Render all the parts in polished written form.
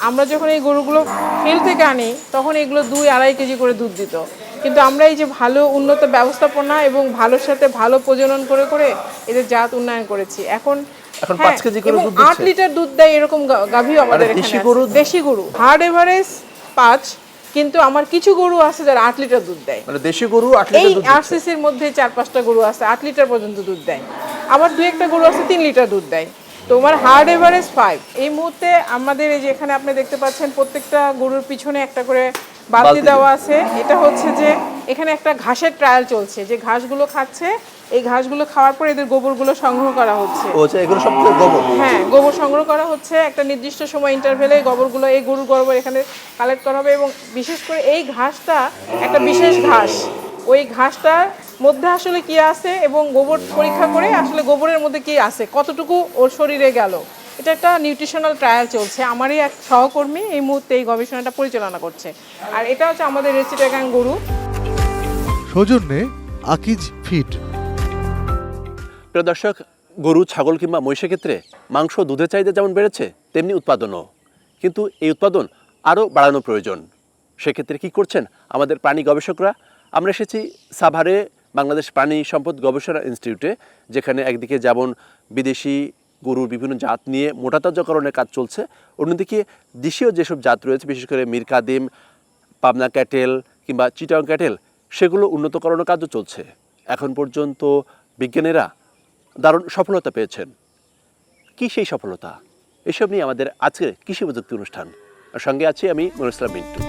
আমরা যখন এই গরুগুলো ফিল থেকে আনি তখন এগুলো 2-2.5 কেজি করে দুধ দিত, কিন্তু আমরা এই যে ভালো উন্নত ব্যবস্থাপনা এবং ভালোর সাথে ভালো প্রজনন করে করে এদের জাত উন্নয়ন করেছি। এখন এখন হ্যাঁ, 5 কেজি করে এবং দুধ 8 দিচ্ছে। লিটার দুধ দেয় এরকম গাভীও আমাদের এখানে দেশি আছে। গরু? দেশি গরু হার্ড এভারেজ 5, কিন্তু আমার কিছু গরু আছে যারা 8 লিটার দুধ দেয়। মানে দেশি গরু 8 এই লিটার দুধ দিচ্ছে। আরসিসির মধ্যে 4-5টা গরু আছে 8 লিটার পর্যন্ত দুধ দেয়, আবার 2-1টা গরু আছে 3 লিটার দুধ দেয়। তোমার হার্ড এভারেজ 5। এই মুহূর্তে আমাদের এই যে এখানে আপনি দেখতে পাচ্ছেন প্রত্যেকটা গরুর পিছনে একটা করে বালতি দেওয়া আছে। এটা হচ্ছে যে এখানে একটা ঘাসের ট্রায়াল চলছে, যে ঘাসগুলো খাচ্ছে, এই ঘাসগুলো খাওয়ার পর এদের গোবরগুলো সংগ্রহ করা হচ্ছে। ও আচ্ছা, এগুলো সব তো গোবর। হ্যাঁ, গোবর সংগ্রহ করা হচ্ছে একটা নির্দিষ্ট সময় ইন্টারভেলে। গোবরগুলো এই গরুর গোবর এখানে কালেক্ট করা হবে, এবং বিশেষ করে এই ঘাসটা একটা বিশেষ ঘাস, ওই ঘাসটার মধ্যে আসলে কি আছে এবং গোবর পরীক্ষা করে আসলে গোবরের মধ্যে কি আছে, কতটুকু ওর শরীরে গেল, এটা একটা নিউট্রিশনাল ট্রায়াল চলছে। আমারই এক সহকর্মী এই মুহূর্তে এই গবেষণাটা পরিচালনা করছে। আর এটা হচ্ছে আমাদের রেচিটাগাং গরু। সৌজন্যে আকিজ ফিড। প্রিয় দর্শক, গরু, ছাগল কিংবা মহিষের ক্ষেত্রে মাংস, দুধের চাহিদা যেমন বেড়েছে তেমনি উৎপাদনও, কিন্তু এই উৎপাদন আরও বাড়ানো প্রয়োজন। সেক্ষেত্রে কী করছেন আমাদের প্রাণী গবেষকরা? আমরা এসেছি সাভারে বাংলাদেশ প্রাণী সম্পদ গবেষণা ইনস্টিটিউটে, যেখানে একদিকে যেমন বিদেশি গরুর বিভিন্ন জাত নিয়ে মোটাতাজাকরণের কাজ চলছে, অন্যদিকে দেশীয় যেসব জাত রয়েছে, বিশেষ করে মীর কাদিম, পাবনা ক্যাটেল কিংবা চিটাগং ক্যাটেল, সেগুলো উন্নতকরণের কাজও চলছে। এখন পর্যন্ত বিজ্ঞানীরা দারুণ সফলতা পেয়েছেন। কি সেই সফলতা? এসব নিয়ে আমাদের আজকের কৃষি প্রযুক্তি অনুষ্ঠান। আর সঙ্গে আছি আমি মনির ইসলাম মিন্টু।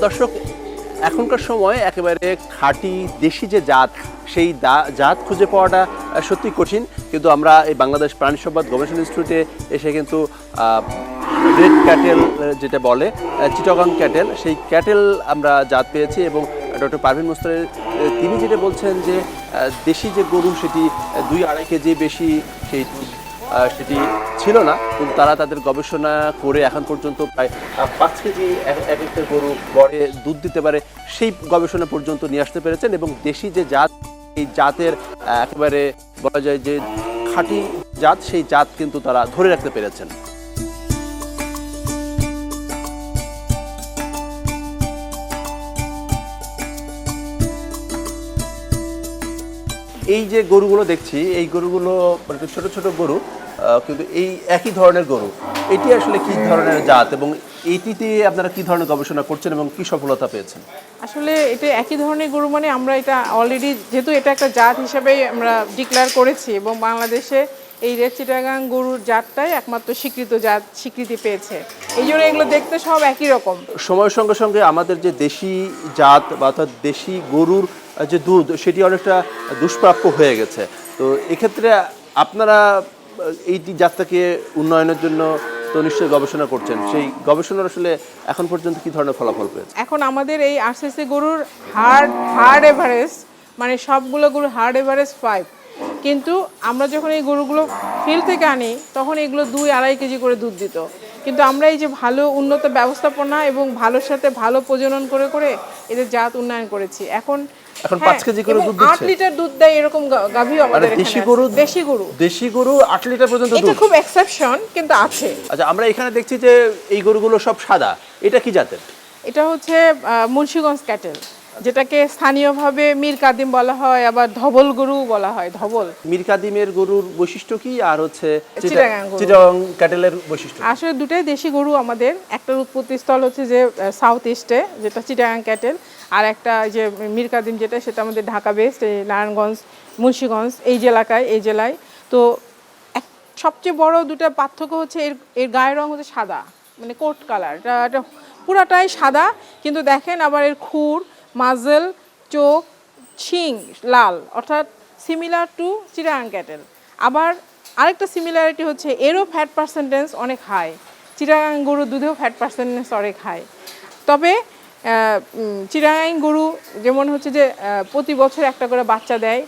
দর্শক, এখনকার সময় একেবারে খাঁটি দেশি যে জাত, সেই জাত খুঁজে পাওয়াটা সত্যি কঠিন, কিন্তু আমরা এই বাংলাদেশ প্রাণী সম্পদ গবেষণা ইনস্টিটিউটে এসে কিন্তু রেড ক্যাটেল যেটা বলে চিটাগং ক্যাটেল, সেই ক্যাটেল আমরা জাত পেয়েছি। এবং ডক্টর পারভিন মোস্তফা তিনি যেটা বলছেন যে দেশি যে গরু সেটি 2-2.5 কেজি বেশি সেটি ছিল না, কিন্তু তারা তাদের গবেষণা করে এখন পর্যন্ত প্রায় 5 কেজি এক একটা গরু গড়ে দুধ দিতে পারে, সেই গবেষণা পর্যন্ত নিয়ে আসতে পেরেছেন। এবং দেশি যে জাত, এই জাতের একেবারে বলা যায় যে খাঁটি জাত, সেই জাত কিন্তু তারা ধরে রাখতে পেরেছেন। এই যে গরুগুলো দেখছি, এই গরুগুলো মানে ছোট ছোট গরু, কিন্তু এই একই ধরনের গরু, এটি আসলে কি ধরনের জাত এবং এইটিতে আপনারা কি ধরনের গবেষণা করছেন এবং কি সফলতা পেয়েছেন? আসলে এটা একই ধরনের গরু, মানে আমরা এটা অলরেডি যেহেতু এটা একটা জাত হিসেবে আমরা ডিক্লেয়ার করেছি, এবং বাংলাদেশে এই রেড চিটাগাং গরুর জাতটাই একমাত্র স্বীকৃত জাত স্বীকৃতি পেয়েছে, এই জন্য এগুলো দেখতে সব একই রকম। সময়ের সঙ্গে সঙ্গে আমাদের যে দেশি জাত বা অর্থাৎ দেশি গরুর যে দুধ, সেটি অনেকটা দুষ্প্রাপ্য হয়ে গেছে। তো এক্ষেত্রে আপনারা এই জাতটাকে উন্নয়নের জন্য তো নিশ্চয়ই গবেষণা করছেন, সেই গবেষণার আসলে এখন পর্যন্ত কি ধরনের ফলাফল পেয়েছে? এখন আমাদের এই আরসিসি গরুর হার্ড এভারেজ, মানে সবগুলো গরুর হার্ড এভারেজ 5, কিন্তু আমরা যখন এই গরুগুলো ফিল থেকে আনি তখন এগুলো 2-2.5 কেজি করে দুধ দিত, কিন্তু আমরা এই যে ভালো উন্নত ব্যবস্থাপনা এবং ভালোর সাথে ভালো প্রজনন করে করে এদের জাত উন্নয়ন করেছি। এখন 5 কেজি করে দুধ দিচ্ছে। 8 লিটার দুধ দেয় এরকম গাভীও আমাদের এখানে দেশি আছে। গরু? দেশি গরু 8 লিটার পর্যন্ত দুধ? এটা খুব এক্সেপশন, কিন্তু আছে। আচ্ছা, আমরা এখানে দেখছি যে এই গরুগুলো সব সাদা, এটা কি জাতের? এটা হচ্ছে মুন্সিগঞ্জ ক্যাটেল, যেটাকে স্থানীয়ভাবে মীর কাদিম বলা হয়, আবার ধবল গরু বলা হয়। ধবল মীর কাদিমের গরুর বৈশিষ্ট্য কি, আর হচ্ছে চিটাগাং ক্যাটেলের বৈশিষ্ট্য? আসলে দুটাই দেশি গরু আমাদের। একটার উৎপত্তি স্থল হচ্ছে যে সাউথ ইস্টে, যেটা চিটাগাং ক্যাটেল, আর একটা যে মীর কাদিম যেটা, সেটা আমাদের ঢাকা বেস্ট, এই নারায়ণগঞ্জ, মুন্সিগঞ্জ এই জেলায়। তো সবচেয়ে বড় দুটা পার্থক্য হচ্ছে এর গায়ের রং হচ্ছে সাদা, মানে কোট কালার, এটা পুরাটাই সাদা, কিন্তু দেখেন আবার এর খুর, মাজেল, চোখ, শিং লাল, অর্থাৎ সিমিলার টু চিটাগাং ক্যাটেল। আবার আরেকটা সিমিলারিটি হচ্ছে এরও ফ্যাট পার্সেন্টেজ অনেক হাই, চিটাগাং গরুর দুধেও ফ্যাট পার্সেন্টেজ অনেক হাই। তবে চিটাগাং গরু যেমন হচ্ছে যে প্রতি বছর একটা করে বাচ্চা দেয়,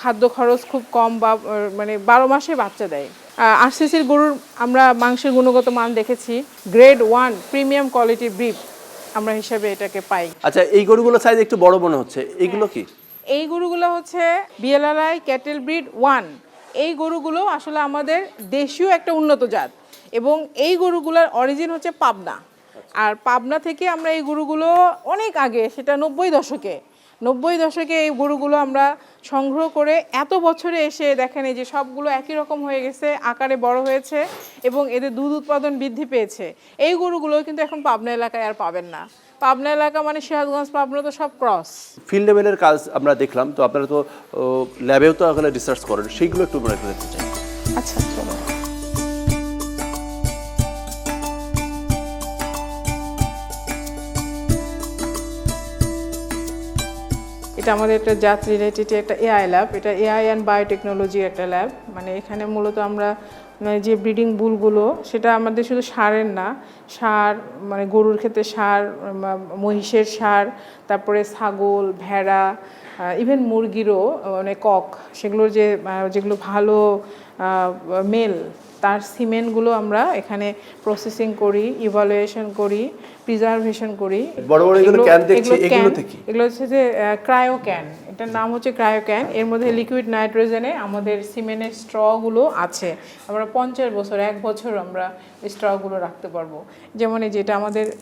খাদ্য খরচ খুব কম, বা মানে 12 মাসে বাচ্চা দেয়। আরসিসির গরুর আমরা মাংসের গুণগত মান দেখেছি, গ্রেড 1 প্রিমিয়াম কোয়ালিটির বিফ, আমরা হিসাবে এটাকে পাই। আচ্ছা, এই গরুগুলো সাইজ একটু বড় মনে হচ্ছে, এইগুলো কি? এই গরুগুলো হচ্ছে বিএলআরআই ক্যাটেল ব্রিড 1। এই গরুগুলো আসলে আমাদের দেশীয় একটা উন্নত জাত, এবং এই গরুগুলোর অরিজিন হচ্ছে পাবনা। আর পাবনা থেকে আমরা এই গরুগুলো অনেক আগে, সেটা 90 দশকে এই গরুগুলো আমরা সংগ্রহ করে এত বছরে এসে দেখেন এই যে সবগুলো একই রকম হয়ে গেছে, আকারে বড় হয়েছে এবং এদের দুধ উৎপাদন বৃদ্ধি পেয়েছে। এই গরুগুলো কিন্তু এখন পাবনা এলাকায় আর পাবেন না। পাবনা এলাকা মানে সিরাজগঞ্জ, পাবনা তো সব ক্রস। ফিল্ড লেভেলের কাজ আমরা দেখলাম, তো আপনারা তো ল্যাবেও তো ওখানে রিসার্চ করেন, সেইগুলো একটু মনে করে দেখতে চাই। আচ্ছা, চলো। এটা আমাদের একটা জাত রিলেটেড একটা এআই ল্যাব। এটা এআই অ্যান্ড বায়োটেকনোলজি একটা ল্যাব। মানে এখানে মূলত আমরা যে ব্রিডিং বুলগুলো, সেটা আমাদের শুধু সারের না, সার মানে গরুর ক্ষেত্রে সার, মহিষের সার, তারপরে ছাগল, ভেড়া, ইভেন মুরগিরও মানে কক, সেগুলোর যেগুলো ভালো মেল, তার সিমেন্টগুলো আমরা এখানে প্রসেসিং করি, ইভালুয়েশন করি, প্রিজার্ভেশন করি। বড় বড় এগুলো ক্যান দেখছি, এগুলোতে কি? এগুলো হচ্ছে যে ক্রায়ো ক্যান, এটার নাম হচ্ছে ক্রায়ো ক্যান। এর মধ্যে লিকুইড নাইট্রোজেনে আমাদের সিমেন্টের স্ট্রগুলো আছে। আমরা 50 বছর, 1 বছর আমরা স্ট্রগুলো রাখতে পারবো। যেমন এই যেটা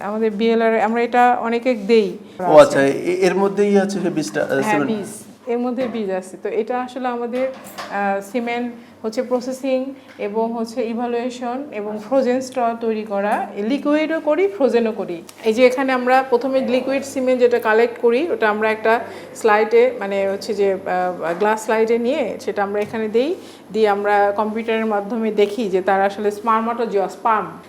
আমাদের বিএলআর, আমরা এটা অনেকে দেই। ও আচ্ছা, এর মধ্যেই আছে বীজটা? হ্যাঁ, বীজ, এর মধ্যে বীজ আছে। তো এটা আসলে আমাদের সিমেন্ট হচ্ছে প্রসেসিং এবং হচ্ছে ইভালুয়েশন এবং ফ্রোজেন স্ট্র তৈরি করা, লিকুইডও করি, ফ্রোজেনও করি। এই যে এখানে আমরা প্রথমে লিকুইড সিমেন্ট যেটা কালেক্ট করি, ওটা আমরা একটা স্লাইডে, মানে হচ্ছে যে গ্লাস স্লাইডে নিয়ে সেটা আমরা এখানে দিয়ে আমরা কম্পিউটারের মাধ্যমে দেখি যে তার আসলে স্পার্ম,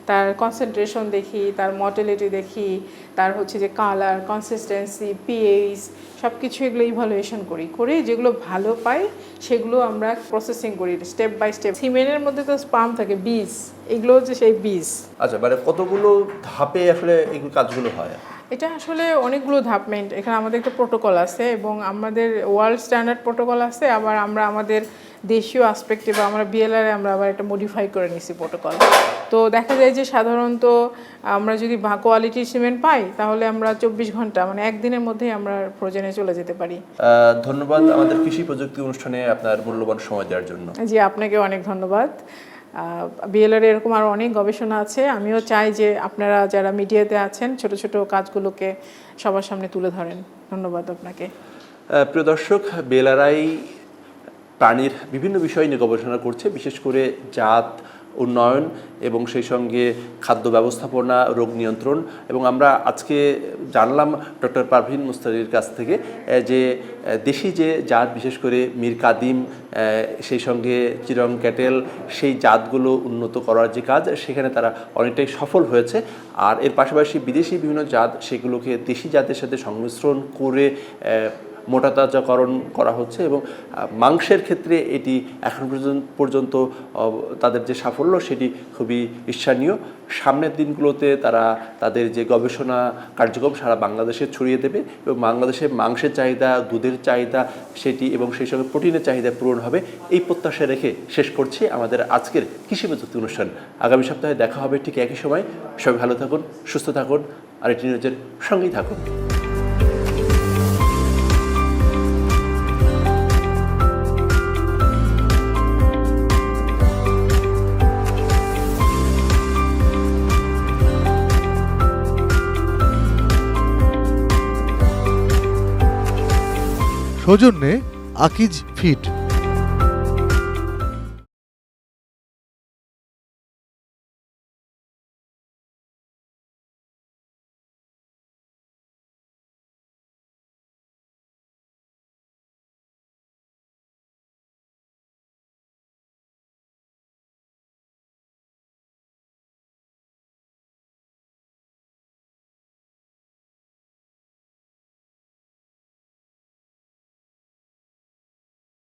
তার কনসেন্ট্রেশন দেখি, তার মর্টালিটি দেখি, তার হচ্ছে যে কালার, কনসিস্টেন্সি, পিএইচ, সব কিছু এগুলো ইভালুয়েশন করে যেগুলো ভালো পাই সেগুলো আমরা প্রসেসিং করি স্টেপ বাই স্টেপ। সিমেন্টের মধ্যে তো স্পার্ম থাকে, বীজ, এগুলো হচ্ছে সেই বীজ। আচ্ছা, মানে কতগুলো ধাপে আসলে এই কাজগুলো হয়? এটা আসলে অনেকগুলো ধাপমেন্ট। এখানে আমাদের একটা প্রোটোকল আছে এবং আমাদের ওয়ার্ল্ড স্ট্যান্ডার্ড প্রোটোকল আছে, আবার আমরা আমাদের দেশীয় আসপেক্টে বা আমরা বিএলআরে আমরা আবার একটা মডিফাই করে নিছি প্রোটোকল। তো দেখা যায় যে সাধারণত আমরা যদি কোয়ালিটি সিমেন্ট পাই তাহলে আমরা 24 ঘন্টা, মানে একদিনের মধ্যেই আমরা ফ্রোজেনে চলে যেতে পারি। ধন্যবাদ আমাদের কৃষি প্রযুক্তি অনুষ্ঠানে আপনার মূল্যবান সময় দেওয়ার জন্য। জি, আপনাকে অনেক ধন্যবাদ। বিএলআর এরকম আরও অনেক গবেষণা আছে। আমিও চাই যে আপনারা যারা মিডিয়াতে আছেন ছোট ছোট কাজগুলোকে সবার সামনে তুলে ধরেন। ধন্যবাদ আপনাকে। প্রিয় দর্শক, বিএলআরআই প্রাণীর বিভিন্ন বিষয় নিয়ে গবেষণা করছে, বিশেষ করে জাত উন্নয়ন এবং সেই সঙ্গে খাদ্য ব্যবস্থাপনা, রোগ নিয়ন্ত্রণ। এবং আমরা আজকে জানলাম ডক্টর পারভীন মুস্তারির কাছ থেকে যে দেশি যে জাত, বিশেষ করে মীর কাদিম, সেই সঙ্গে চিরং ক্যাটেল, সেই জাতগুলো উন্নত করার যে কাজ, সেখানে তারা অনেকটাই সফল হয়েছে। আর এর পাশাপাশি বিদেশি বিভিন্ন জাত, সেগুলোকে দেশি জাতের সাথে সংমিশ্রণ করে মোটাতাজাকরণ করা হচ্ছে এবং মাংসের ক্ষেত্রে এটি এখন পর্যন্ত তাদের যে সাফল্য, সেটি খুবই ঈর্ষণীয়। সামনের দিনগুলোতে তারা তাদের যে গবেষণা কার্যক্রম সারা বাংলাদেশে ছড়িয়ে দেবে এবং বাংলাদেশে মাংসের চাহিদা, দুধের চাহিদা সেটি এবং সেই সঙ্গে প্রোটিনের চাহিদা পূরণ হবে, এই প্রত্যাশা রেখে শেষ করছি আমাদের আজকের কৃষি প্রযুক্তি অনুষ্ঠান। আগামী সপ্তাহে দেখা হবে ঠিক একই সময়। সবাই ভালো থাকুন, সুস্থ থাকুন, আর এটি নিউজের সঙ্গেই থাকুন। সৌজন্যে আকিজ ফিড।